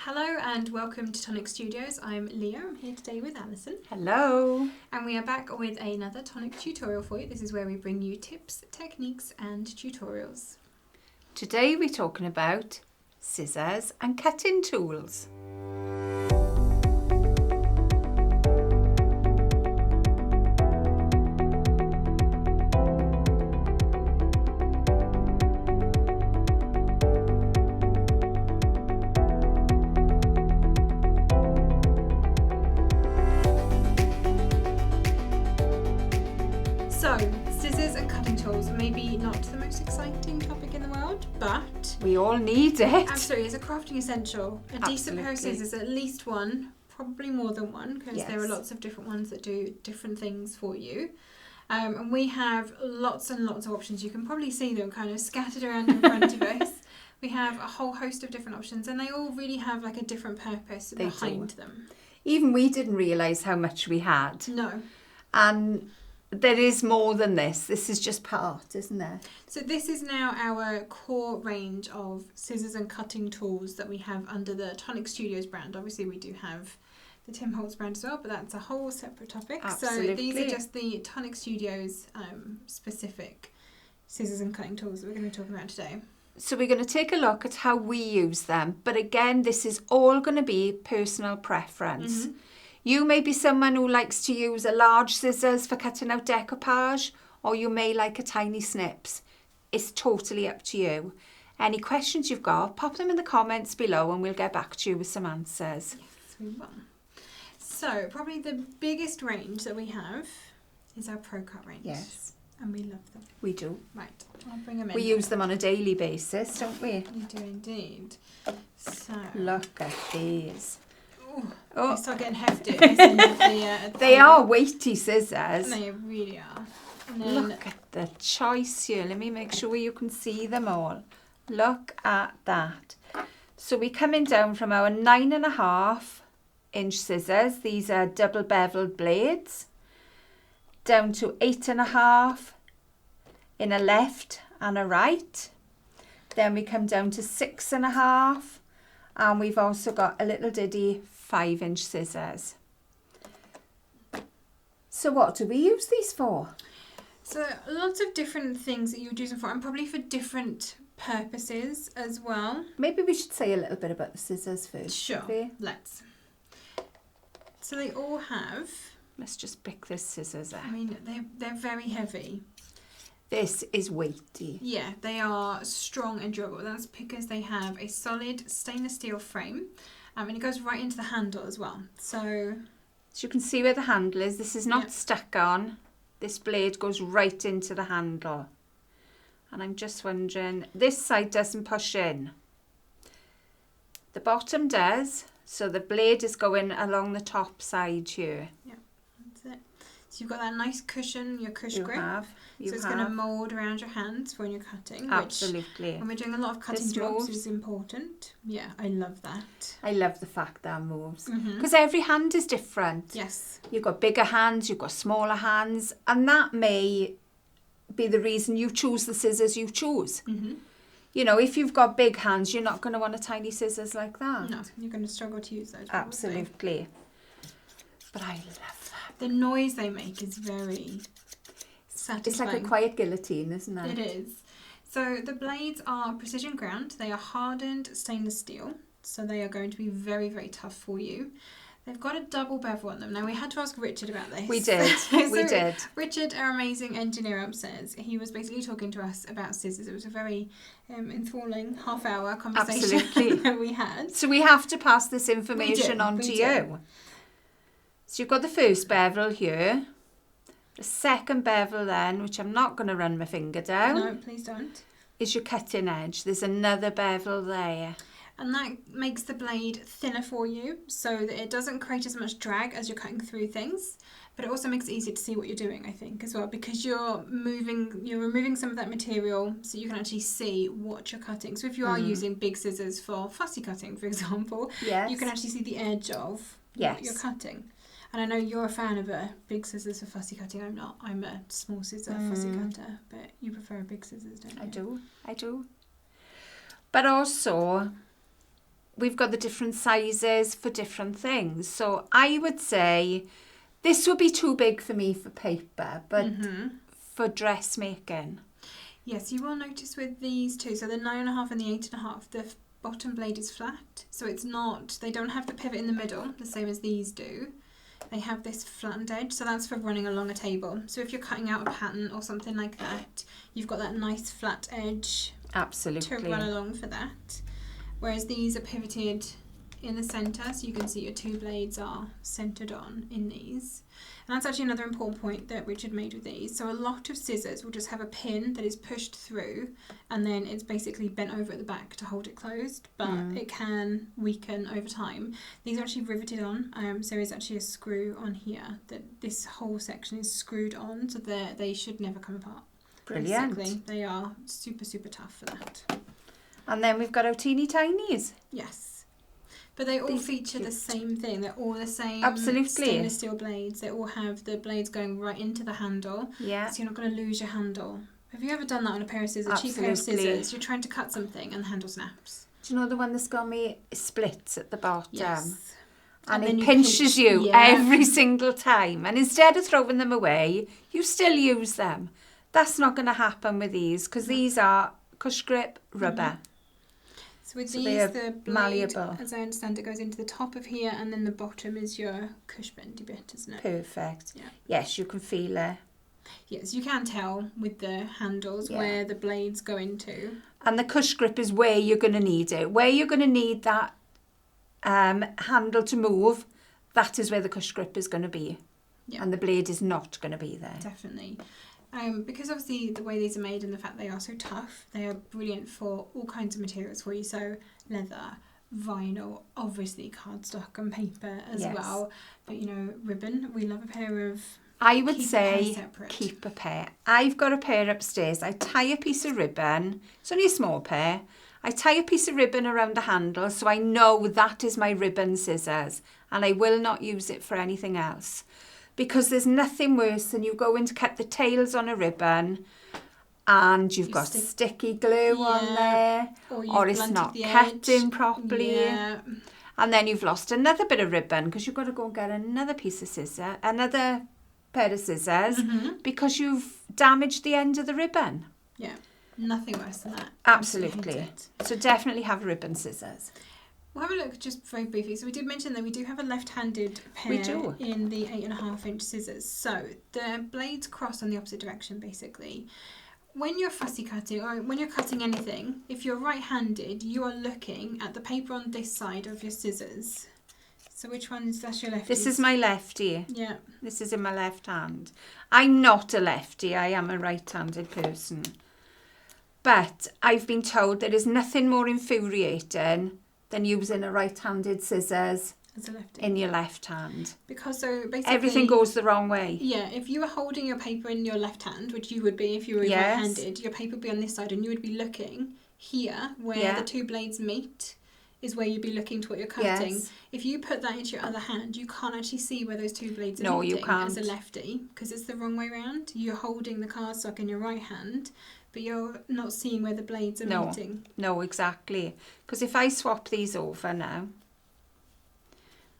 Hello and welcome to Tonic Studios. I'm Leo. I'm here today with Alison. Hello. And we are back with another Tonic tutorial for you. This is where we bring you tips, techniques and tutorials. Today we're talking about scissors and cutting tools. So, scissors and cutting tools, maybe not the most exciting topic in the world, but we all need it. Absolutely, it's a crafting essential. A decent pair of scissors, at least one, probably more than one, because there are lots of different ones that do different things for you. And we have lots and lots of options. You can probably see them kind of scattered around in front of us. We have a whole host of different options, and they all really have like a different purpose behind them. Even we didn't realise how much we had. No. And there is more than this. This is just part, isn't it? So this is now our core range of scissors and cutting tools that we have under the Tonic Studios brand. Obviously we do have the Tim Holtz brand as well, but that's a whole separate topic. Absolutely. So these are just the Tonic Studios specific scissors and cutting tools that we're going to be talking about today. So we're going to take a look at how we use them. But again, this is all going to be personal preference. Mm-hmm. You may be someone who likes to use a large scissors for cutting out decoupage, or you may like a tiny snips. It's totally up to you. Any questions you've got, pop them in the comments below and we'll get back to you with some answers. Yes, we will. So, probably the biggest range that we have is our ProCut range. Yes. And we love them. We do. Right, I'll bring them in. We use them on a daily basis, don't we? We do indeed. So, look at these. They start getting hefty. They are weighty scissors. They really are. And then look at the choice here. Let me make sure you can see them all. Look at that. So we're coming down from our 9.5-inch scissors. These are double beveled blades. Down to 8.5 in a left and a right. Then we come down to 6.5. And we've also got a little diddy 5-inch scissors. So what do we use these for? So lots of different things that you would use them for, and probably for different purposes as well. Maybe we should say a little bit about the scissors first. Sure, let's. So they all have... Let's just pick this scissors up. I mean, they're very heavy. This is weighty. Yeah, they are strong and durable. That's because they have a solid stainless steel frame, and it goes right into the handle as well. So you can see where the handle is. This is not stuck on. This blade goes right into the handle. And I'm just wondering, this side doesn't push in. The bottom does, so the blade is going along the top side here. Yeah, that's it. So you've got that nice cushion, your cush grip. So it's going to mould around your hands for when you're cutting. Absolutely. Which, when we're doing a lot of cutting jobs, is important. Yeah, I love that. I love the fact that moves. Because every hand is different. Yes. You've got bigger hands, you've got smaller hands. And that may be the reason you choose the scissors you choose. You know, if you've got big hands, you're not going to want a tiny scissors like that. No, you're going to struggle to use those. Absolutely. But I love that. The noise they make is very satisfying. It's like a quiet guillotine, isn't it? It is. So the blades are precision ground. They are hardened stainless steel. So they are going to be very, very tough for you. They've got a double bevel on them. Now, we had to ask Richard about this. We did. We did. Richard, our amazing engineer upstairs, he was basically talking to us about scissors. It was a very enthralling half-hour conversation that we had. So we have to pass this information on to you. So you've got the first bevel here. The second bevel then, which I'm not going to run my finger down. No, please don't. Is your cutting edge. There's another bevel there. And that makes the blade thinner for you so that it doesn't create as much drag as you're cutting through things. But it also makes it easier to see what you're doing, I think, as well, because you're removing some of that material so you can actually see what you're cutting. So if you are using big scissors for fussy cutting, for example, you can actually see the edge of what you're cutting. And I know you're a fan of a big scissors for fussy cutting. I'm not. I'm a small scissor fussy cutter, but you prefer big scissors, don't you? I do. But also, we've got the different sizes for different things. So I would say this would be too big for me for paper, but for dressmaking. Yes, you will notice with these two, so the 9.5 and the 8.5, the bottom blade is flat. So it's not, they don't have the pivot in the middle, the same as these do. They have this flattened edge, so that's for running along a table. So if you're cutting out a pattern or something like that, you've got that nice flat edge Absolutely. to run along for that. Whereas these are pivoted in the centre, so you can see your two blades are centred on in these. And that's actually another important point that Richard made with these. So a lot of scissors will just have a pin that is pushed through and then it's basically bent over at the back to hold it closed, but it can weaken over time. These are actually riveted on, so there's actually a screw on here that this whole section is screwed on, so they should never come apart. Brilliant. Basically, they are super, super tough for that. And then we've got our teeny tinies. Yes. But they all feature the same thing. They're all the same Absolutely. stainless steel blades. They all have the blades going right into the handle. Yeah. So you're not going to lose your handle. Have you ever done that on a pair of scissors? Cheap pair of scissors. You're trying to cut something and the handle snaps. Do you know the one that's got me splits at the bottom? Yes. And then it you pinches you yeah. every single time. And instead of throwing them away, you still use them. That's not going to happen with these because these are cush grip rubber. So with So these, they are the blade, malleable. as I understand it, goes into the top of here and then the bottom is your cush bendy bit, isn't it? Perfect. Yeah. Yes, you can feel it. Yes, you can tell with the handles where the blades go into. And the cush grip is where you're going to need it. Where you're going to need that handle to move, that is where the cush grip is going to be. Yeah. And the blade is not going to be there. Definitely. Because obviously the way these are made and the fact they are so tough, they are brilliant for all kinds of materials for you. So leather, vinyl, obviously cardstock and paper as well. But you know, ribbon, we love a pair of... I would say keep a pair. I've got a pair upstairs. I tie a piece of ribbon. It's only a small pair. I tie a piece of ribbon around the handle so I know that is my ribbon scissors and I will not use it for anything else. Because there's nothing worse than you go in to cut the tails on a ribbon and you've got sticky glue on there or it's not cutting properly. Yeah. And then you've lost another bit of ribbon because you've got to go and get another piece of scissor, another pair of scissors because you've damaged the end of the ribbon. Yeah, nothing worse than that. Absolutely. So definitely have ribbon scissors. We'll have a look just very briefly. So we did mention that we do have a left-handed pair in the 8.5-inch scissors. So the blades cross on the opposite direction, basically. When you're fussy cutting or when you're cutting anything, if you're right-handed, you are looking at the paper on this side of your scissors. So which one is that your lefty? This is my lefty. Yeah. This is in my left hand. I'm not a lefty. I am a right-handed person. But I've been told there is nothing more infuriating than using a right-handed scissors as a lefty in your left hand. Because so basically everything goes the wrong way. Yeah, if you were holding your paper in your left hand, which you would be if you were right-handed, your paper would be on this side and you would be looking here where the two blades meet is where you'd be looking to what you're cutting. Yes. If you put that into your other hand, you can't actually see where those two blades are meeting you can't. As a lefty because it's the wrong way around. You're holding the cardstock in your right hand, but you're not seeing where the blades are meeting. No, exactly. Because if I swap these over now,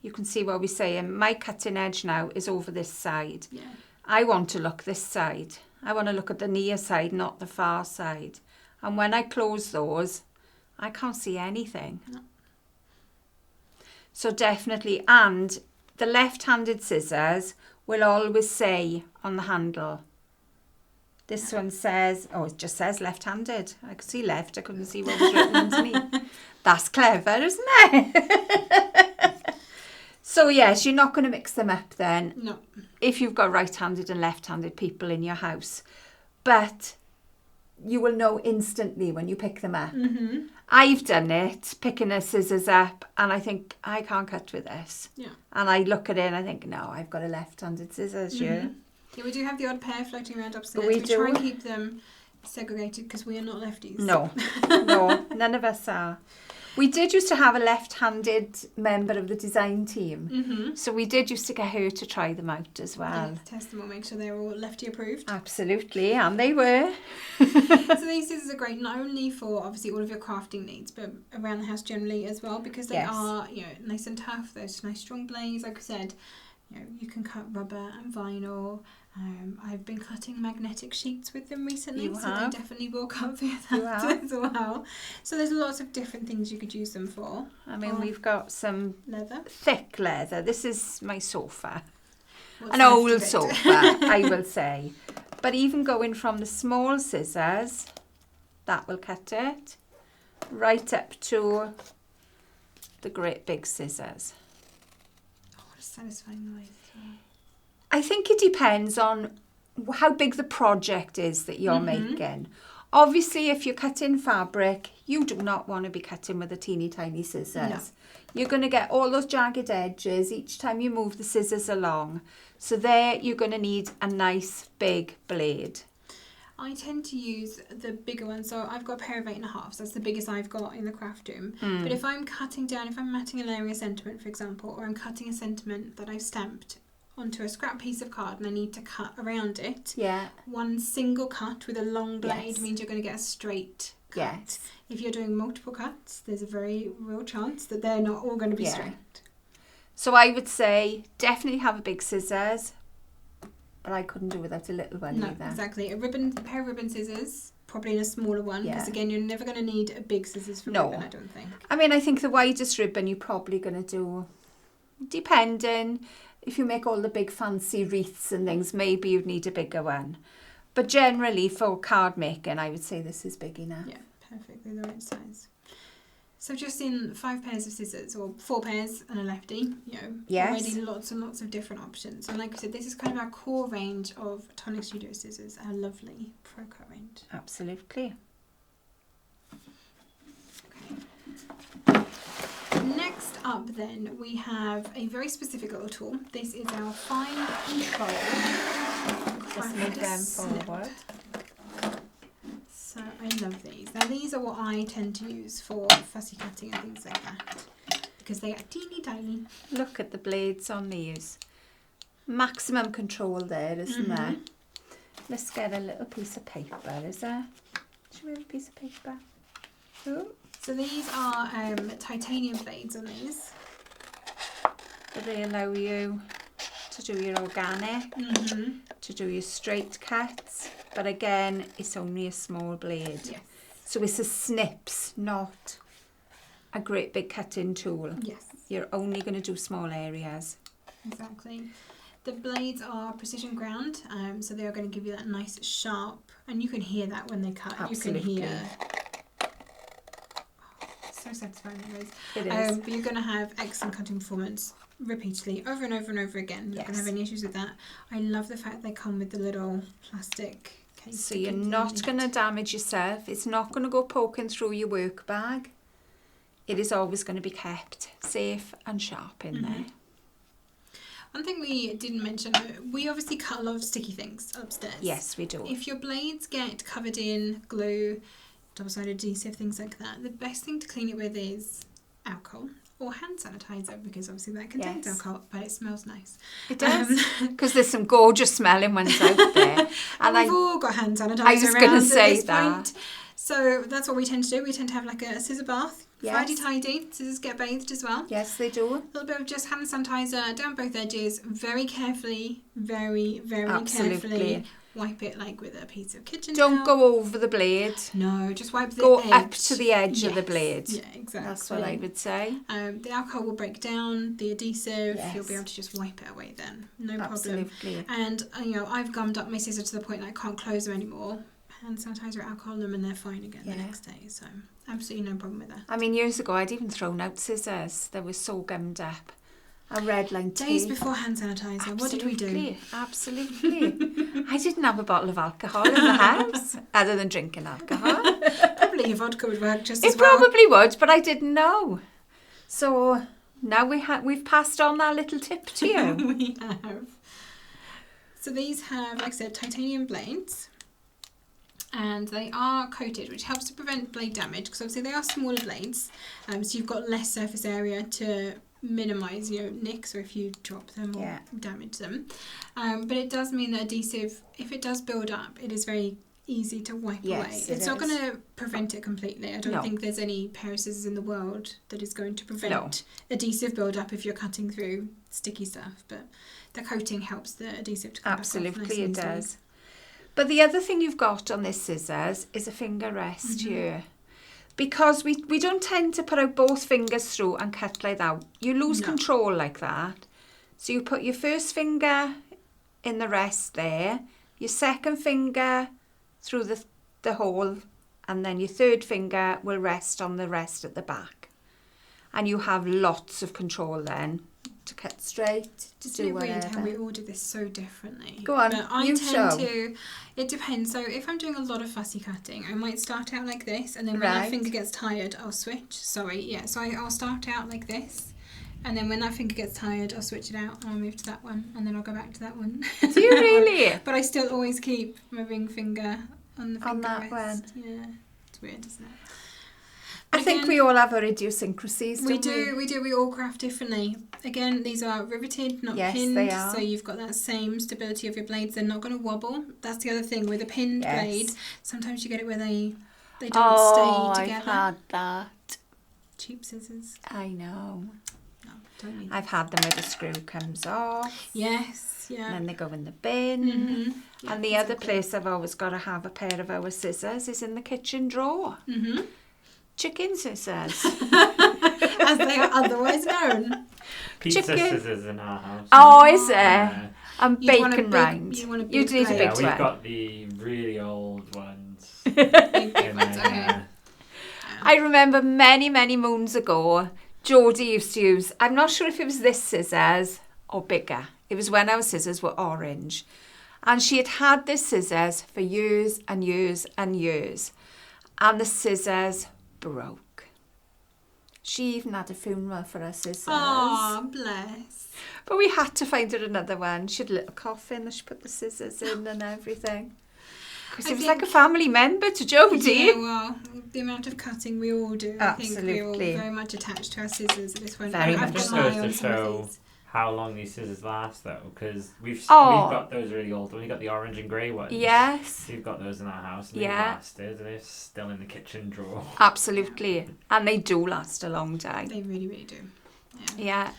you can see what we're saying. My cutting edge now is over this side. Yeah. I want to look this side. I want to look at the near side, not the far side. And when I close those, I can't see anything. No. So definitely, and the left-handed scissors will always say on the handle, this one says, it just says left-handed. I could see left, I couldn't see what was written underneath. That's clever, isn't it? So yes, you're not going to mix them up then. No. If you've got right-handed and left-handed people in your house. But you will know instantly when you pick them up. Mm-hmm. I've done it, picking the scissors up, and I think, I can't cut with this. Yeah. And I look at it and I think, no, I've got a left-handed scissors here. Yeah, we do have the odd pair floating around upstairs. We try and keep them segregated because we are not lefties. No, no, none of us are. We did used to have a left-handed member of the design team. Mm-hmm. So we did used to get her to try them out as well. Yeah, test them all, make sure they're all lefty approved. Absolutely, and they were. So these scissors are great not only for obviously all of your crafting needs, but around the house generally as well, because they are, you know, nice and tough. There's nice strong blades. Like I said, you know, you can cut rubber and vinyl. I've been cutting magnetic sheets with them recently, so they definitely will cut through that as well. So there's lots of different things you could use them for. I mean, we've got some leather, thick leather. This is my sofa. What's an old sofa, I will say. But even going from the small scissors, that will cut it, right up to the great big scissors. Oh, what a satisfying noise. I think it depends on how big the project is that you're making. Obviously, if you're cutting fabric, you do not want to be cutting with a teeny tiny scissors. No. You're going to get all those jagged edges each time you move the scissors along. So there, you're going to need a nice big blade. I tend to use the bigger one, so I've got a pair of 8.5s. That's the biggest I've got in the craft room. But if I'm cutting down, if I'm matting an area sentiment, for example, or I'm cutting a sentiment that I've stamped onto a scrap piece of card and I need to cut around it, one single cut with a long blade means you're going to get a straight cut. If you're doing multiple cuts, there's a very real chance that they're not all going to be straight. So I would say definitely have a big scissors, but I couldn't do without a little one either. Exactly. A pair of ribbon scissors, probably in a smaller one, because again, you're never going to need a big scissors for ribbon, I don't think. I mean, I think the widest ribbon you're probably going to do, depending, if you make all the big fancy wreaths and things, maybe you'd need a bigger one. But generally, for card making, I would say this is big enough. Yeah, perfectly the right size. So just in 5 pairs of scissors, or 4 pairs and a lefty, you know, already lots and lots of different options. And like I said, this is kind of our core range of Tonic Studios scissors, our lovely ProCut range. Absolutely. Okay. Next up then, we have a very specific little tool. This is our fine control. Just move them forward. So I love these. Now these are what I tend to use for fussy cutting and things like that, because they are teeny tiny. Look at the blades on these. Maximum control there, isn't there? Let's get a little piece of paper, is there? Should we have a piece of paper? Oh. So these are titanium blades on these. They allow you to do your organic, to do your straight cuts, but again, it's only a small blade. Yes. So it's a snips, not a great big cutting tool. Yes. You're only going to do small areas. Exactly. The blades are precision ground, so they are going to give you that nice sharp, and you can hear that when they cut. Absolutely. You can hear. So satisfying, guys. It is. But you're going to have excellent cutting performance repeatedly, over and over and over again. You're not going to have any issues with that. I love the fact they come with the little plastic case. So you're not going to damage yourself. It's not going to go poking through your work bag. It is always going to be kept safe and sharp in there. One thing we didn't mention, we obviously cut a lot of sticky things upstairs. Yes, we do. If your blades get covered in glue, double-sided adhesive, things like that, the best thing to clean it with is alcohol or hand sanitizer, because obviously that contains alcohol, but it smells nice. It does, because there's some gorgeous smelling ones out there. And we've all got hand sanitizer I was going to say that. Point. So that's what we tend to do. We tend to have like a scissor bath. Tidy, tidy. Scissors get bathed as well. Yes, they do. A little bit of just hand sanitizer down both edges, very carefully, very, very carefully. Wipe it like with a piece of kitchen towel. Don't go over the blade. No, just wipe the edge. Go up to the edge of the blade. Yeah, exactly. That's what I would say. The alcohol will break down the adhesive. You'll be able to just wipe it away then. No problem. Absolutely. And, I've gummed up my scissor to the point that I can't close them anymore. Hand sanitizer, alcohol them, and they're fine again the next day. So absolutely no problem with that. I mean, years ago, I'd even thrown out scissors. They were so gummed up. A red line tape. Days before hand sanitizer. Absolutely. What did we do? Absolutely. I didn't have a bottle of alcohol in the house, other than drinking alcohol. Probably your vodka would work just as well. It probably would, but I didn't know. So now we've passed on that little tip to you. We have. So these have, like I said, titanium blades. and they are coated, which helps to prevent blade damage, because obviously they are smaller blades, so you've got less surface area to minimise nicks or if you drop them or damage them. But it does mean that adhesive, if it does build up, it is very easy to wipe away. It's not going to prevent it completely. I don't think there's any pair of scissors in the world that is going to prevent adhesive build up if you're cutting through sticky stuff, but the coating helps the adhesive to come back off nice and it does. But the other thing you've got on this scissors is a finger rest here. Because we don't tend to put out both fingers through and cut like that. You lose control like that. So you put your first finger in the rest there, your second finger through the hole, and then your third finger will rest on the rest at the back. And you have lots of control then to cut straight, to do whatever. It's weird how we all do this so differently. Go on, but I tend to, it depends. So if I'm doing a lot of fussy cutting, I might start out like this, and then when that finger gets tired, I'll switch. So I'll start out like this, and then when that finger gets tired, I'll switch it out, and I'll move to that one, and then I'll go back to that one. Do you really? But I still always keep my ring finger on the finger on that rest. one. Yeah, it's weird, isn't it? I think we all have our idiosyncrasies, don't we? We all craft differently. Again, these are riveted, not pinned. They are. So you've got that same stability of your blades. They're not going to wobble. That's the other thing with a pinned blade. Sometimes you get it where they don't stay together. I've had that. Cheap scissors. I know. No, don't need I've had them where the screw comes off. Yes, yeah. And then they go in the bin. Yeah, and the other place I've always got to have a pair of our scissors is in the kitchen drawer. Chicken scissors. As they are otherwise known. Pizza scissors in our house. Oh, is there? And bacon rind. You need a big we've one. got the really old ones. I remember many, many moons ago, Jodie used to use, I'm not sure if it was this scissors or bigger. It was when our scissors were orange. And she had this scissors for years and years and years. And the scissors broke. She even had a funeral for her scissors. Oh, bless. But we had to find her another one. She had a little coffin that she put the scissors in and everything. Because it was like a family member to Jodie. Yeah, well, the amount of cutting we all do. Absolutely. I think we're all very much attached to our scissors at this point. Very much. I've Just got my goes to on some of show these. how long these scissors last, though, because we've got those really old ones. We've got the orange and grey ones. Yes. We've got those in our house, and they lasted, and they're still in the kitchen drawer. Absolutely. And they do last a long time. They really, really do. Yeah.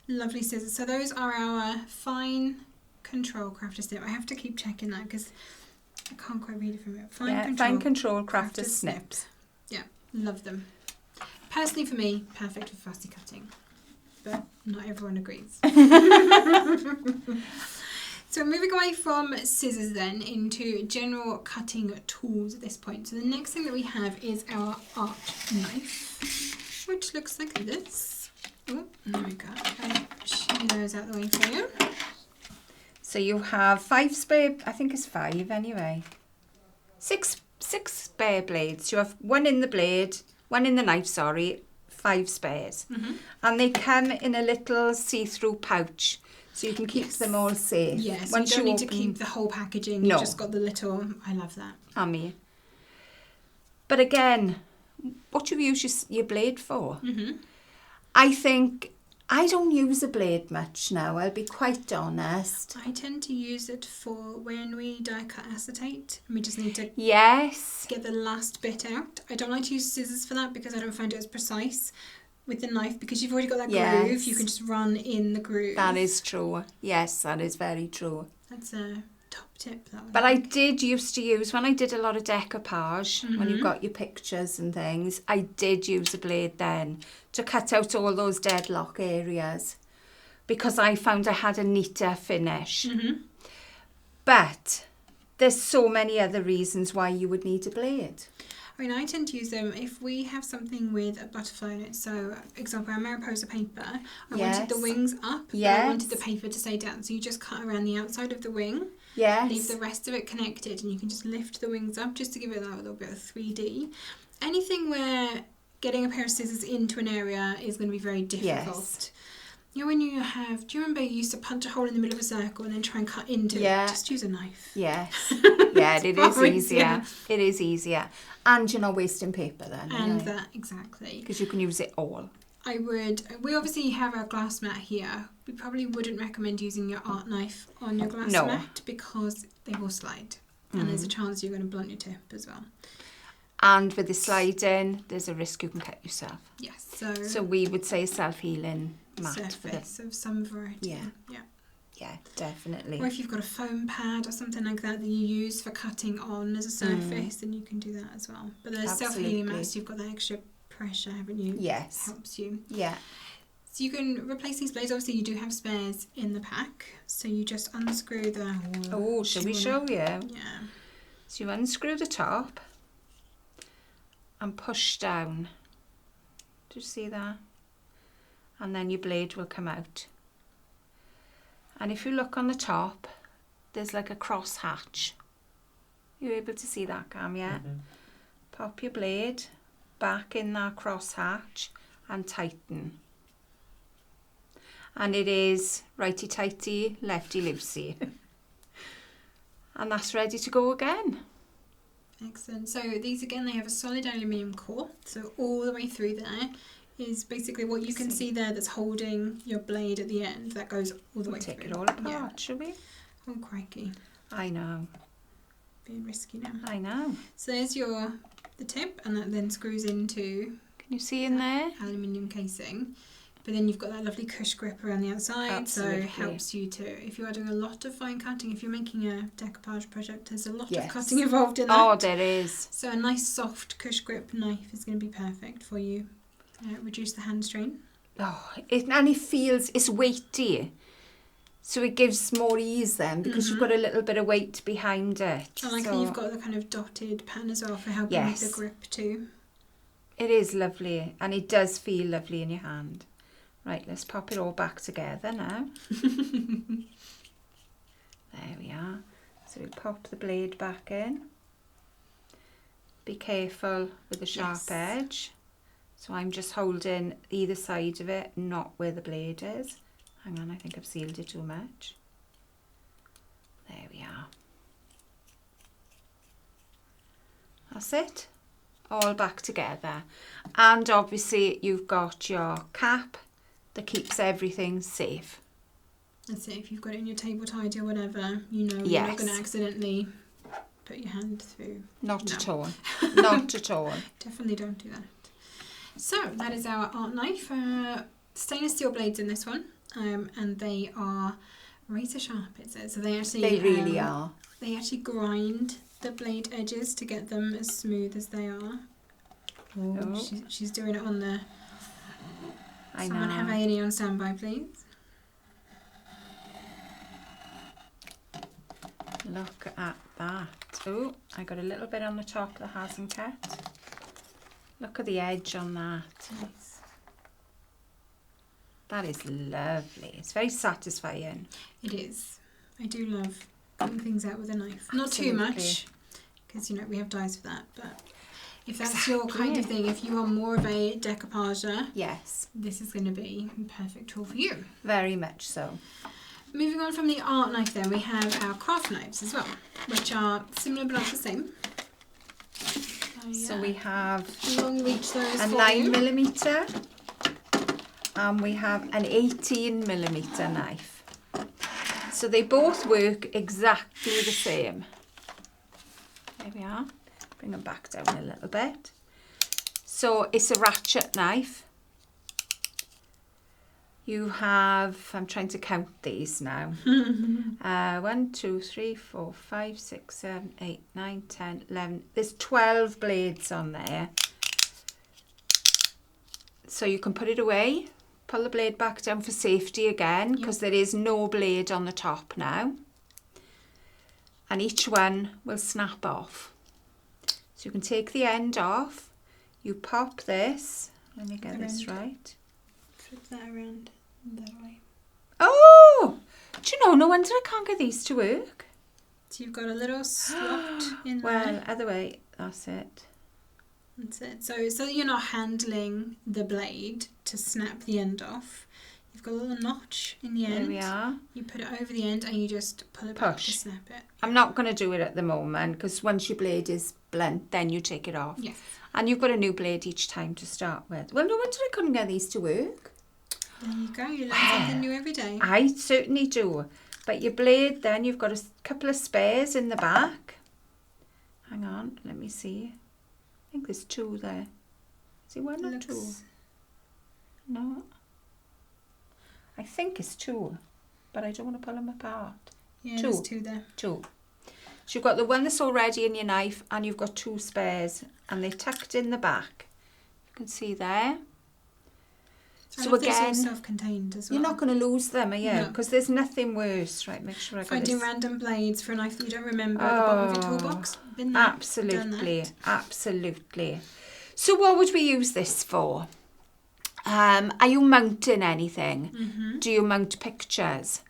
Lovely scissors. So those are our fine control crafter snip. I have to keep checking that because I can't quite read it from it. Fine control crafter snips. Yeah, love them. Personally, for me, perfect for fussy cutting. But not everyone agrees. So moving away from scissors then into general cutting tools at this point. So the next thing that we have is our art knife, which looks like this. Oh, there we go. I'll shimmy those out the way for you. So you have 5 spare, I think it's 5 anyway. 6 spare blades. You have 1 in the blade, 1 in the knife, 5 spares. And they come in a little see-through pouch, so you can keep them all safe. Yes, you don't need to keep the whole packaging. You've just got the little, I love that. But again, what do you use your blade for? I think I don't use a blade much now, I'll be quite honest. I tend to use it for when we die cut acetate and we just need to get the last bit out. I don't like to use scissors for that because I don't find it as precise with the knife, because you've already got that groove, you can just run in the groove. That is true. Yes, that is very true. That's a top tip, that one. But I did used to use, when I did a lot of decoupage, when you've got your pictures and things, I did use a blade then to cut out all those deadlock areas, because I found I had a neater finish. But there's so many other reasons why you would need a blade. I mean, I tend to use them if we have something with a butterfly in it. So, for example, our Mariposa paper, I wanted the wings up, but I wanted the paper to stay down. So you just cut around the outside of the wing, leave the rest of it connected, and you can just lift the wings up just to give it that little bit of 3D. Anything where getting a pair of scissors into an area is going to be very difficult. You know when you have, do you remember you used to punch a hole in the middle of a circle and then try and cut into it? Just use a knife. Yes. Yeah, it is easier. It is easier. And you're not wasting paper then. And that, exactly. Because you can use it all. We obviously have our glass mat here. We probably wouldn't recommend using your art knife on your glass mat because they will slide. And there's a chance you're going to blunt your tip as well. And with the sliding, there's a risk you can cut yourself. Yes. So we would say self-healing mat surface of some variety. Yeah, definitely. Or if you've got a foam pad or something like that you use for cutting on as a surface, then you can do that as well. But the self-healing mats, you've got that extra pressure, haven't you? Yes. Helps you. Yeah. So you can replace these blades. Obviously, you do have spares in the pack. So you just unscrew the... Oh, shall we show you? Yeah. So you unscrew the top and push down. Do you see that? And then your blade will come out. And if you look on the top, there's like a cross hatch. You're able to see that, Cam, yeah? Pop your blade back in that cross hatch and tighten. And it is righty tighty, lefty loosey. And that's ready to go again. Excellent. So these again, they have a solid aluminium core. So all the way through there is basically what you can see there that's holding your blade at the end. That goes all the way through. Take it all apart, shall we? Oh, crikey. I know. Being risky now. I know. So there's the tip, and that then screws into... Can you see in there? Aluminium casing. But then you've got that lovely cush grip around the outside. Absolutely. So it helps you to, if you are doing a lot of fine cutting, if you're making a decoupage project, there's a lot of cutting involved in that. Oh, there is. So a nice soft cush grip knife is going to be perfect for you. Reduce the hand strain. Oh, and it feels, it's weighty. So it gives more ease then because you've got a little bit of weight behind it. I like how you've got the kind of dotted pattern as well for helping with the grip too. It is lovely and it does feel lovely in your hand. Right, let's pop it all back together now. There we are. So we pop the blade back in. Be careful with the sharp edge. So I'm just holding either side of it, not where the blade is. Hang on, I think I've sealed it too much. There we are. That's it. All back together. And obviously you've got your cap that keeps everything safe. That's it. If you've got it in your table tidy or whatever, you know you're not going to accidentally put your hand through. Not at all. Not at all. Definitely don't do that. So that is our art knife. Stainless steel blades in this one, and they are razor sharp. It says so. They really are. They actually grind the blade edges to get them as smooth as they are. Oh. She's doing it on the. Someone have A&E on standby, please. Look at that. Oh, I got a little bit on the top that hasn't cut. Look at the edge on that. Nice. That is lovely. It's very satisfying. It is. I do love cutting things out with a knife. Absolutely. Not too much, because we have dies for that. But if that's your kind of thing, if you are more of a decoupager, yes, this is going to be a perfect tool for you. Very much so. Moving on from the art knife, then we have our craft knives as well, which are similar but not the same. So we have long reach those a 9mm and we have an 18mm knife. So they both work exactly the same. There we are. Bring them back down a little bit. So it's a ratchet knife. You have, I'm trying to count these now. 1, 2, 3, 4, 5, 6, 7, 8, 9, 10, 11. There's 12 blades on there. So you can put it away, pull the blade back down for safety again, because there is no blade on the top now. And each one will snap off. So you can take the end off, you pop this, let me get this right. Flip that around that way. Oh! Do you know, no wonder I can't get these to work. So you've got a little slot in there. Well, other way, that's it. That's it. So you're not handling the blade to snap the end off. You've got a little notch in the There end. we are. You put it over the end and you just pull it back to Push. snap it. I'm not going to do it at the moment because once your blade is blunt, then you take it off. Yes. And you've got a new blade each time to start with. Well, no wonder I couldn't get these to work. There you go. You learn something new every day. I certainly do. But your blade, then you've got a couple of spares in the back. Hang on, let me see. I think there's 2 there. Is it 1 or 2? No. I think it's 2, but I don't want to pull them apart. Yeah, 2. there's 2 there. 2. So you've got the one that's already in your knife and you've got 2 spares and they're tucked in the back. You can see there. So again, self-contained as well. you're not going to lose them, are you? No. Because there's nothing worse. Right, make sure I got Finding this. random blades for a knife that you don't remember at the bottom of your toolbox. Been there, Absolutely, done that. absolutely. So what would we use this for? Are you mounting anything? Mm-hmm. Do you mount pictures?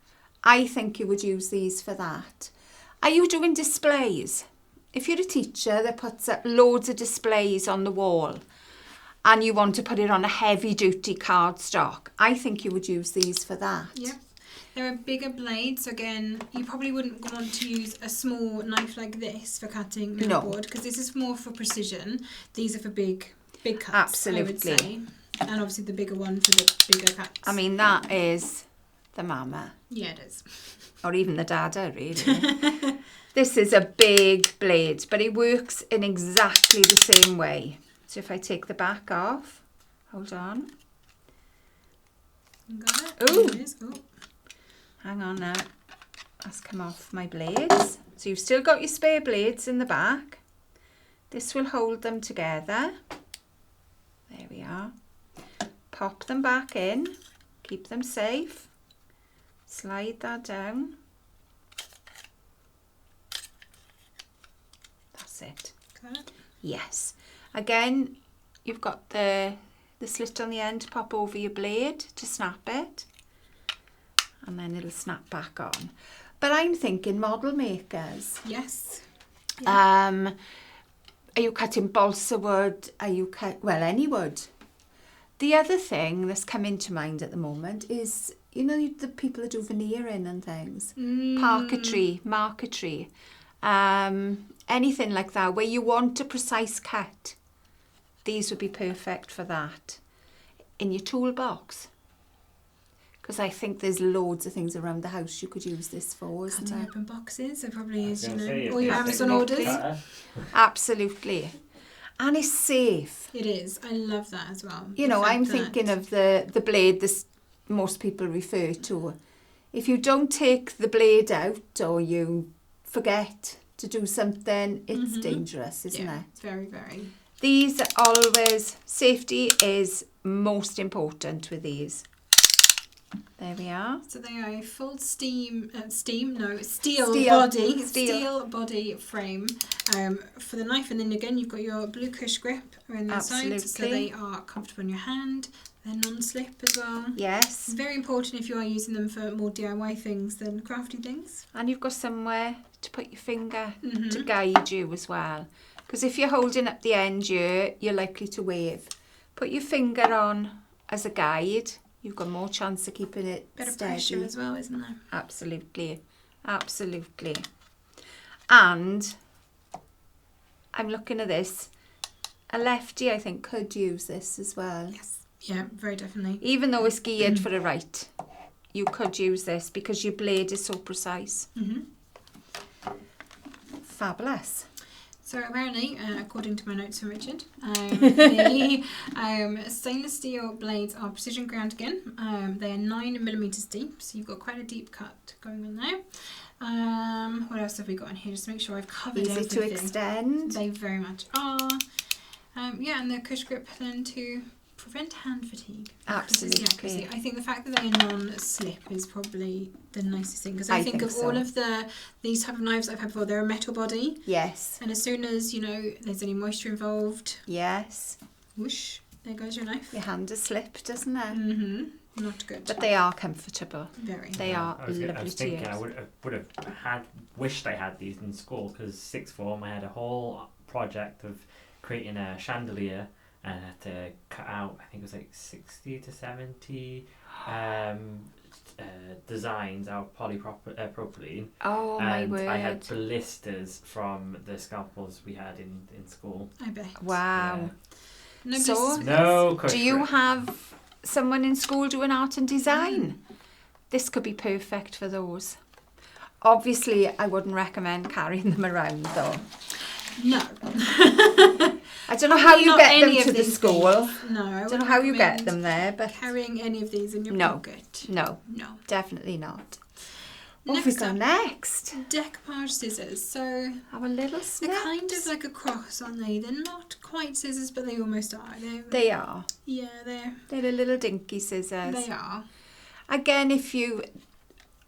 I think you would use these for that. Are you doing displays? If you're a teacher that puts up loads of displays on the wall and you want to put it on a heavy duty cardstock, I think you would use these for that. Yep. There are bigger blades. Again, you probably wouldn't want to use a small knife like this for cutting No. board because this is more for precision. These are for big cuts, Absolutely. I would say. And obviously the bigger one for the bigger cuts. I mean, that is the mama. Yeah, it is. Or even the dada, really. This is a big blade, but it works in exactly the same way. So if I take the back off, hold on. Got it? Ooh. There it is. Oh. Hang on now. That's come off my blades. So you've still got your spare blades in the back. This will hold them together. There we are. Pop them back in. Keep them safe. Slide that down. That's it. Got it? Yes. Again, you've got the slit on the end to pop over your blade to snap it. And then it'll snap back on. But I'm thinking model makers. Yes. Are you cutting balsa wood? Are you well, any wood? The other thing that's come into mind at the moment is, you know, the people that do veneering and things. Marquetry, anything like that, where you want a precise cut. These would be perfect for that. In your toolbox. Because I think there's loads of things around the house you could use this for, isn't Cutting there? open boxes. There probably is, Say, all your Amazon orders. Absolutely. And it's safe. It is. I love that as well. You know, I'm thinking of the blade this most people refer to. If you don't take the blade out or you forget to do something, it's dangerous, isn't it? It's very, very. These are always, safety is most important with these. There we are. So they are a full steel body frame for the knife, and then again you've got your blue cush grip around the sides, so they are comfortable in your hand. They're non-slip as well. Yes. It's very important if you are using them for more DIY things than crafty things. And you've got somewhere to put your finger to guide you as well. Because if you're holding up the end here, you're likely to wave. Put your finger on as a guide. You've got more chance of keeping it Better steady. pressure as well, isn't there? Absolutely. Absolutely. And I'm looking at this. A lefty, I think, could use this as well. Yes. Yeah, very definitely. Even though it's geared for the right, you could use this because your blade is so precise. Fabulous. So apparently, according to my notes from Richard, the stainless steel blades are precision ground again. They are 9mm deep, so you've got quite a deep cut going on there. What else have we got in here? Just to make sure I've covered Easy everything. to extend. They very much are. Yeah, and the cush grip then to prevent hand fatigue. Absolutely. Accuracy. I think the fact that they are non-slip is probably the nicest thing, because I think of all of these type of knives I've had before, they're a metal body. Yes. And as soon as, you know, there's any moisture involved, Yes. whoosh, there goes your knife. Your hand has slipped, doesn't it? Not good. But they are comfortable. Very. They are I was lovely to use. thinking I would have wished I had these in school, because sixth form I had a whole project of creating a chandelier and I had to cut out, I think it was like 60 to 70 designs out of polypropylene. Oh, my and word. I had blisters from the scalpels we had in school. I bet. Wow. No So- blisters. No cush Do you grip. have someone in school doing art and design? This could be perfect for those. Obviously, I wouldn't recommend carrying them around though. No. I don't know how you Not get any them of to the these school. things. No, I I don't know wouldn't how you get recommend them there, but carrying any of these in your No. pocket. no, No. definitely not. What have we Next got up, next? decoupage scissors. So Our little they're snips. kind of like a cross, aren't they? They're not quite scissors, but they almost are. They are. Yeah, They're the little dinky scissors. they are. Again,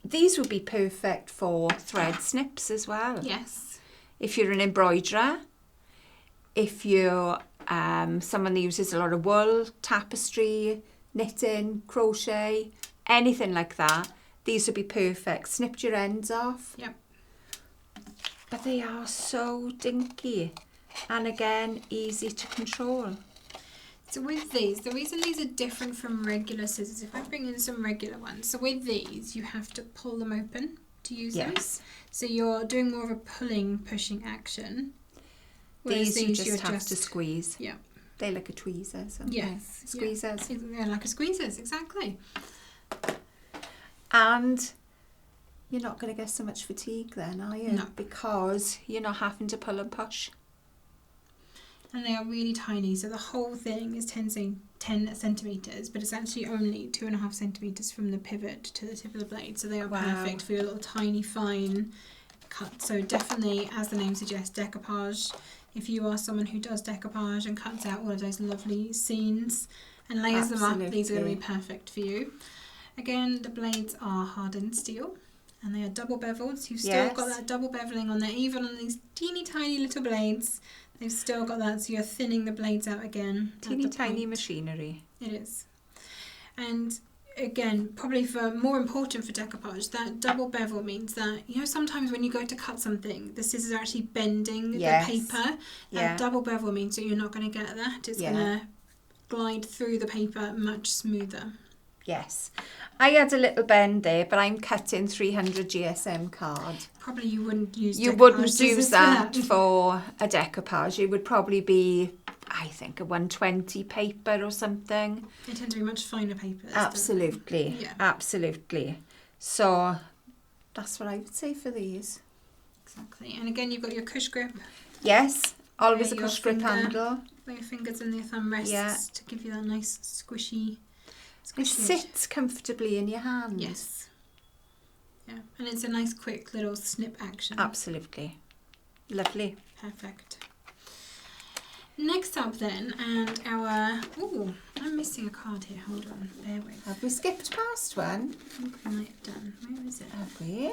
these would be perfect for thread snips as well. Yes. If you're an embroiderer, if you're someone that uses a lot of wool, tapestry, knitting, crochet, anything like that, these would be perfect. Snipped your ends off. Yep. But they are so dinky. And again, easy to control. So with these, the reason these are different from regular scissors, if I bring in some regular ones, so with these, you have to pull them open to use them. Yes. So you're doing more of a pushing action. Whereas These you you're just have to squeeze. Yeah. They're like a tweezers, aren't Yes. they? Squeezers. Yeah, like a squeezers, exactly. And you're not going to get so much fatigue then, are you? No. Because you're not having to pull and push. And they are really tiny, so the whole thing is 10 centimetres, but it's actually only 2.5 centimetres from the pivot to the tip of the blade, so they are Wow. perfect for your little tiny fine cut. So definitely, as the name suggests, decoupage. If you are someone who does decoupage and cuts out all of those lovely scenes and layers them up, these are going to be perfect for you. Again, the blades are hardened steel and they are double beveled, so you've still got that double beveling on there, even on these teeny tiny little blades. They've still got that, so you're thinning the blades out again. Teeny tiny machinery. It is. And again, probably more important for decoupage, that double bevel means that, you know, sometimes when you go to cut something, the scissors are actually bending the paper. That double bevel means that you're not going to get that. It's going to glide through the paper much smoother. Yes. I had a little bend there, but I'm cutting 300 GSM card. Probably you wouldn't use You decoupage wouldn't scissors use for that for a decoupage. It would probably be, I think, a 120 paper or something. They tend to be much finer papers. Absolutely. Yeah. Absolutely. So that's what I would say for these. Exactly. And again, you've got your cush grip. Yes. Always a Where your cush grip finger- handle. Where your fingers and your thumb rests to give you that nice squishy It sits comfortably in your hands. Yes. Yeah, and it's a nice quick little snip action. Absolutely. Lovely. Perfect. Next up then, and our... Oh, I'm missing a card here. Hold on. Bear with. Have we skipped past one? I think we might have done. Where is it? Have we?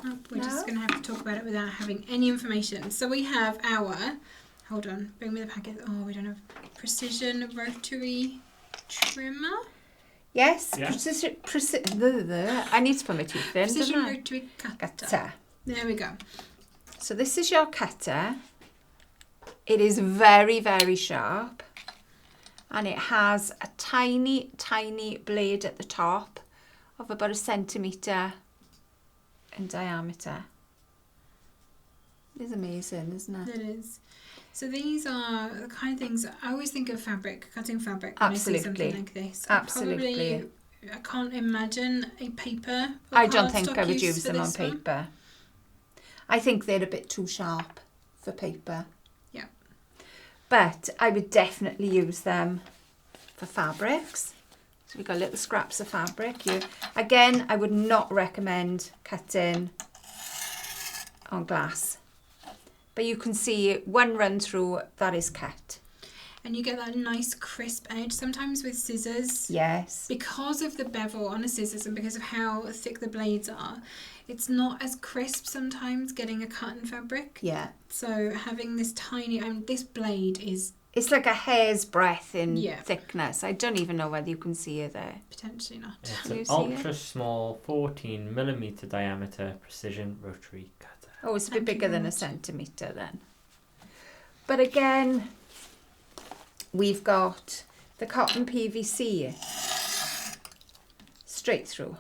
Oh, we're just going to have to talk about it without having any information. So we have our... Hold on. Bring me the packet. Oh, we don't have... Precision Rotary trimmer. Yes. Yeah. I need to put my teeth in. Precision don't I? Rotary cutter. Cutter. There we go. So this is your cutter. It is very, very sharp. And it has a tiny, tiny blade at the top of about 1 centimetre in diameter. It's amazing, isn't it? It is. So these are the kind of things I always think of cutting fabric when I see something like this. Absolutely. I can't imagine a paper. I don't think I would use them on paper. I think they're a bit too sharp for paper. Yeah. But I would definitely use them for fabrics. So we've got little scraps of fabric here. Again, I would not recommend cutting on glass. But you can see one run through that is cut. And you get that nice crisp edge. Sometimes with scissors, Yes. because of the bevel on a scissors and because of how thick the blades are, it's not as crisp sometimes getting a cut in fabric. Yeah. So having this tiny, this blade is It's like a hair's breadth in Yeah. thickness. I don't even know whether you can see it there. potentially not. It's Can you an see ultra small 14mm diameter precision rotary cutter. Oh, it's a bit Thank you bigger very than 1 much. centimetre then. But again, we've got the cotton PVC straight through.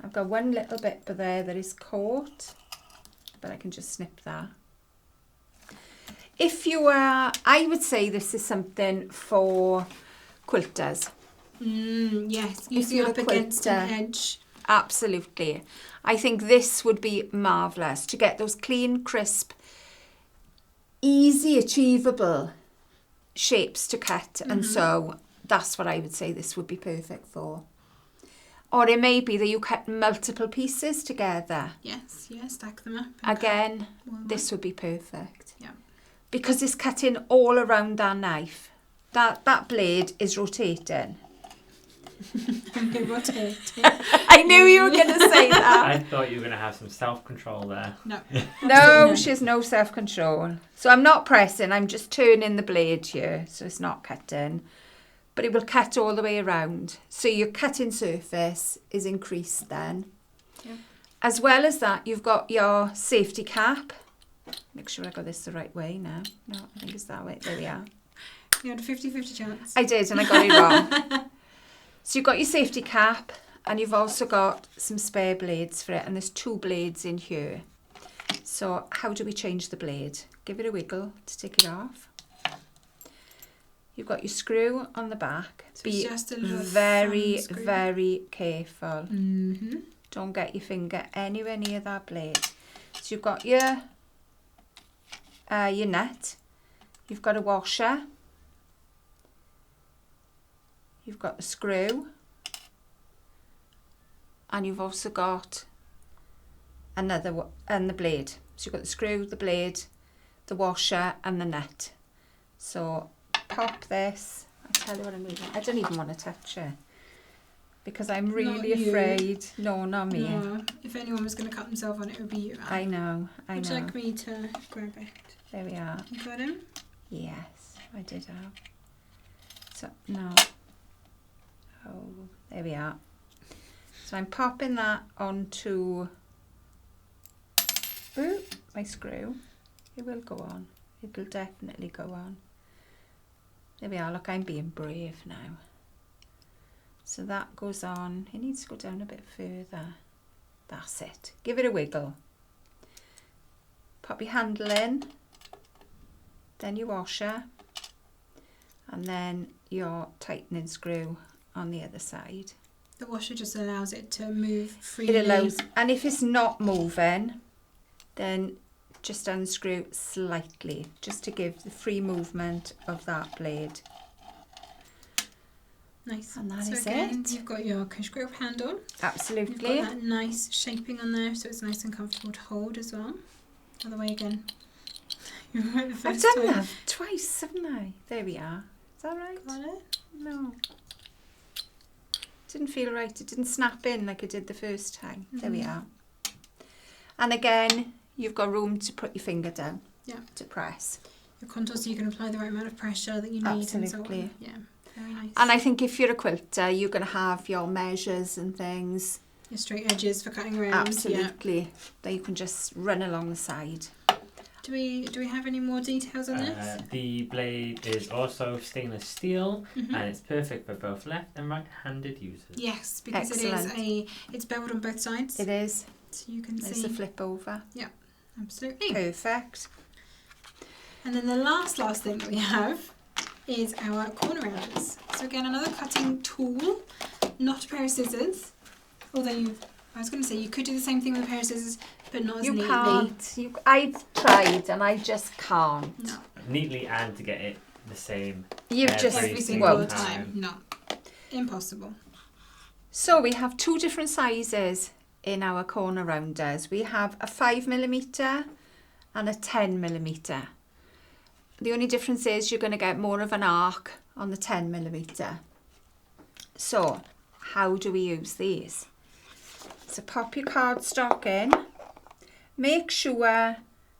I've got one little bit there that is caught, but I can just snip that. If you are, I would say this is something for quilters. Yes, using up against an edge. Absolutely. I think this would be marvellous to get those clean, crisp, easy, achievable shapes to cut. And so that's what I would say this would be perfect for. Or it may be that you cut multiple pieces together. Yes, yeah, stack them up. Again, this would be perfect. Yeah. Because it's cutting all around that knife. That blade is rotating. Rotating. I knew you were going to say that. I thought you were going to have some self-control there. No. No, she has no self-control. So I'm not pressing, I'm just turning the blade here, so it's not cutting. But it will cut all the way around. So your cutting surface is increased then. Yeah. As well as that, you've got your safety cap. Make sure I got this the right way now. No, I think it's that way. There we are. You had a 50-50 chance. I did, and I got it wrong. So you've got your safety cap, and you've also got some spare blades for it, and there's 2 blades in here. So how do we change the blade? Give it a wiggle to take it off. You've got your screw on the back. So Be just a little very, thumb screw. very careful. Mm-hmm. Don't get your finger anywhere near that blade. So you've got your nut. You've got a washer. You've got the screw. And you've also got another and the blade. So you've got the screw, the blade, the washer and the nut. So pop this. I'll tell you what I'm doing. I don't even want to touch it. Because I'm really afraid. No, not me. No, if anyone was going to cut himself on it, it would be you. I know. Would you like me to grab it? There we are. You got him? Yes, I did have. So, no. Oh, there we are. So I'm popping that onto my screw. It will go on. It will definitely go on. There we are. Look, I'm being brave now. So that goes on. It needs to go down a bit further. That's it. Give it a wiggle. Pop your handle in. Then your washer. And then your tightening screw on the other side. The washer just allows it to move freely. It allows, and if it's not moving, then just unscrew slightly, just to give the free movement of that blade. Nice. And that so is again, it. You've got your cush grip handle. Absolutely. You've got that nice shaping on there, so it's nice and comfortable to hold as well. Other way again. You were right the I've first done time. that twice, haven't I? There we are. Is that right? Got it? No. Didn't feel right. It didn't snap in like it did the first time. There we are. And again, you've got room to put your finger down. Yeah. To press. Your contour, so you can apply the right amount of pressure that you need. Absolutely. And so on. Yeah. Very nice. And I think if you're a quilter, you're going to have your measures and things. Your straight edges for cutting around. Absolutely. That you can just run along the side. Do we have any more details on this? The blade is also stainless steel and it's perfect for both left and right-handed users. Yes, because it's beveled on both sides. It is. So you can There's see. a flip over. Yeah, absolutely. Perfect. And then the last thing that we have is our corner rounders. So again, another cutting tool, not a pair of scissors. Although I was going to say you could do the same thing with a pair of scissors, but not as neatly. You can't. I've tried and I just can't. No. Neatly and to get it the same. You've just Every single won't. time. No. Impossible. So we have 2 different sizes in our corner rounders. We have a 5mm and a 10mm. The only difference is you're going to get more of an arc on the 10mm. So how do we use these? So pop your cardstock in. Make sure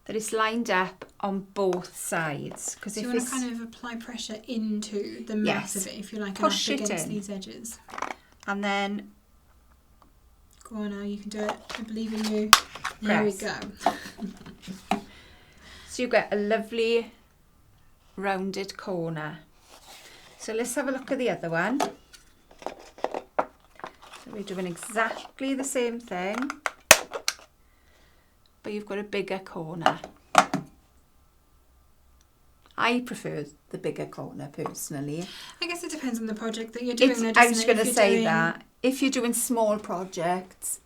that it's lined up on both sides. Because So if you want it's to kind of apply pressure into the mouth of it, if you like, Push and it up against in. these edges. and then Go on now, you can do it. I believe in you. There we Press. go. so you get a lovely rounded corner. So let's have a look at the other one. So we're doing exactly the same thing, but you've got a bigger corner. I prefer the bigger corner personally. I guess it depends on the project that you're doing. I was going to say that. If you're doing small projects,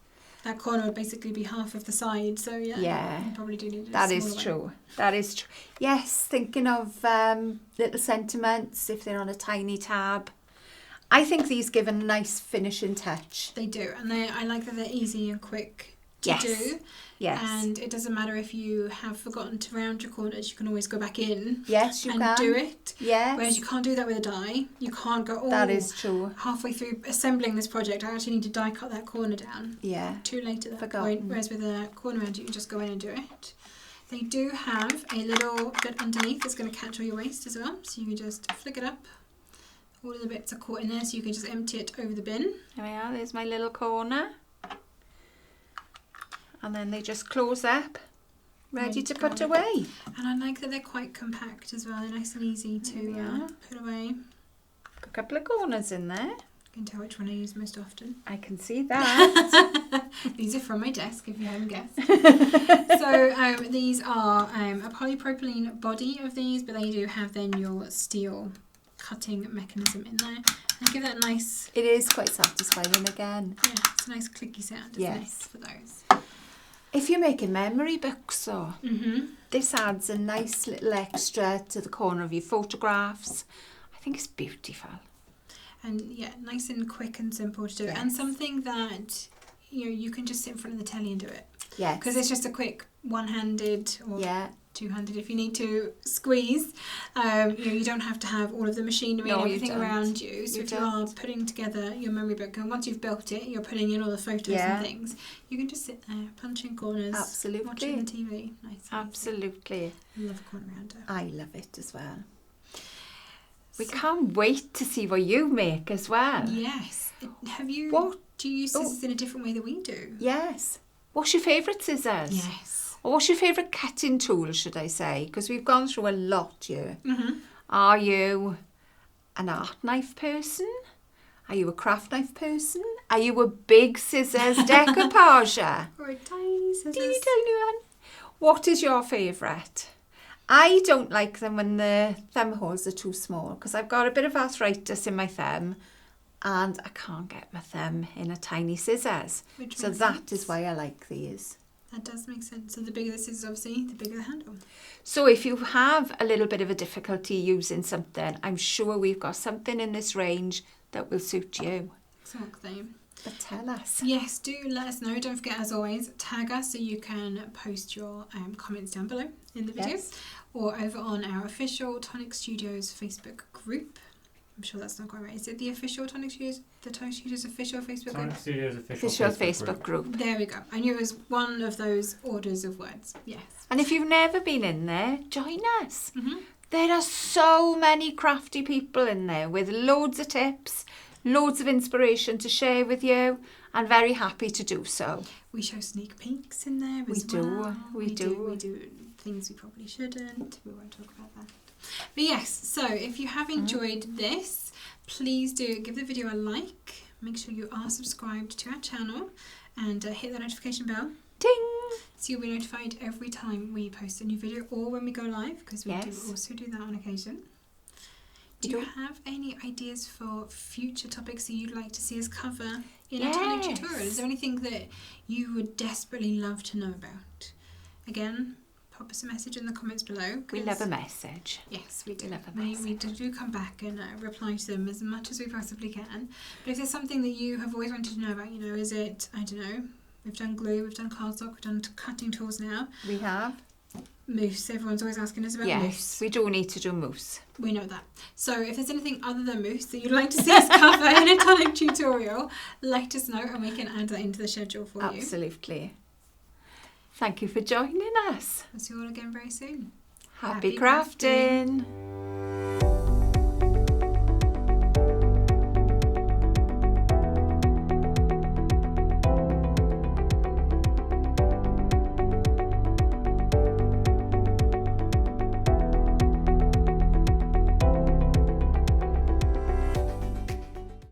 that corner would basically be half of the side, so yeah. You probably do need that is true. That is true. Yes, thinking of little sentiments if they're on a tiny tab. I think these give a nice finishing touch. They do, and I like that they're easy and quick to do. Yes. And it doesn't matter if you have forgotten to round your corners, you can always go back in. Yes, you and can. do it. Yes. Whereas you can't do that with a die. You can't go, that is true. Halfway through assembling this project, I actually need to die cut that corner down. Yeah. Too late at that point. Whereas with a corner round, you can just go in and do it. They do have a little bit underneath that's going to catch all your waste as well. So you can just flick it up. All of the bits are caught in there, so you can just empty it over the bin. There we are, there's my little corner. And then they just close up, ready to put away. And I like that they're quite compact as well. They're nice and easy to put away. A couple of corners in there. You can tell which one I use most often. I can see that. These are from my desk, if you haven't guessed. So these are a polypropylene body of these, but they do have then your steel cutting mechanism in there. And give that a nice... It is quite satisfying again. Yeah, it's a nice clicky sound, isn't it, for those. If you're making memory books, though, this adds a nice little extra to the corner of your photographs. I think it's beautiful. And yeah, nice and quick and simple to do. And something that you can just sit in front of the telly and do it. Yes. Because it's just a quick one-handed or two-handed if you need to squeeze. You don't have to have all of the machinery and everything around you. So if you are putting together your memory book, and once you've built it, you're putting in all the photos and things, you can just sit there, punch in corners, watching the TV. Nice. Absolutely. I love a corner rounder. I love it as well. We can't wait to see what you make as well. Yes. Do you use scissors in a different way than we do? Yes. What's your favourite scissors? Yes. Or what's your favourite cutting tool, should I say? Because we've gone through a lot here. Are you an art knife person? Are you a craft knife person? Are you a big scissors decoupager? Or a tiny scissors? Teeny tiny one. What is your favourite? I don't like them when the thumb holes are too small because I've got a bit of arthritis in my thumb and I can't get my thumb in a tiny scissors. So that is why I like these. That does make sense. So the bigger the scissors, obviously, the bigger the handle. So if you have a little bit of a difficulty using something, I'm sure we've got something in this range that will suit you. Exactly. But tell us. Yes, do let us know. Don't forget, as always, tag us so you can post your comments down below in the video or over on our official Tonic Studios Facebook group. I'm sure that's not quite right. Is it the official Tonic Studios? The Tonic Studios official Facebook group? Tonic Studios official Facebook group. There we go. I knew it was one of those orders of words. Yes. And if you've never been in there, join us. There are so many crafty people in there with loads of tips, loads of inspiration to share with you, and very happy to do so. We show sneak peeks in there as well. We do things we probably shouldn't. We won't talk about that. But yes, so if you have enjoyed this, please do give the video a like. Make sure you are subscribed to our channel and hit that notification bell. Ding! So you'll be notified every time we post a new video or when we go live, because we do also do that on occasion. Do you have any ideas for future topics that you'd like to see us cover in a Tonic tutorial? Is there anything that you would desperately love to know about? Again, pop us a message in the comments below. We love a message. Yes, we do. Love a message. We do come back and reply to them as much as we possibly can. But if there's something that you have always wanted to know about, is it, I don't know, we've done glue, we've done cardstock, we've done cutting tools now. We have. Mousse, everyone's always asking us about mousse. Yes, we do need to do mousse. We know that. So if there's anything other than mousse that you'd like to see us cover in a Tonic tutorial, let us know and we can add that into the schedule for you. Absolutely. Thank you for joining us. We'll see you all again very soon. Happy crafting.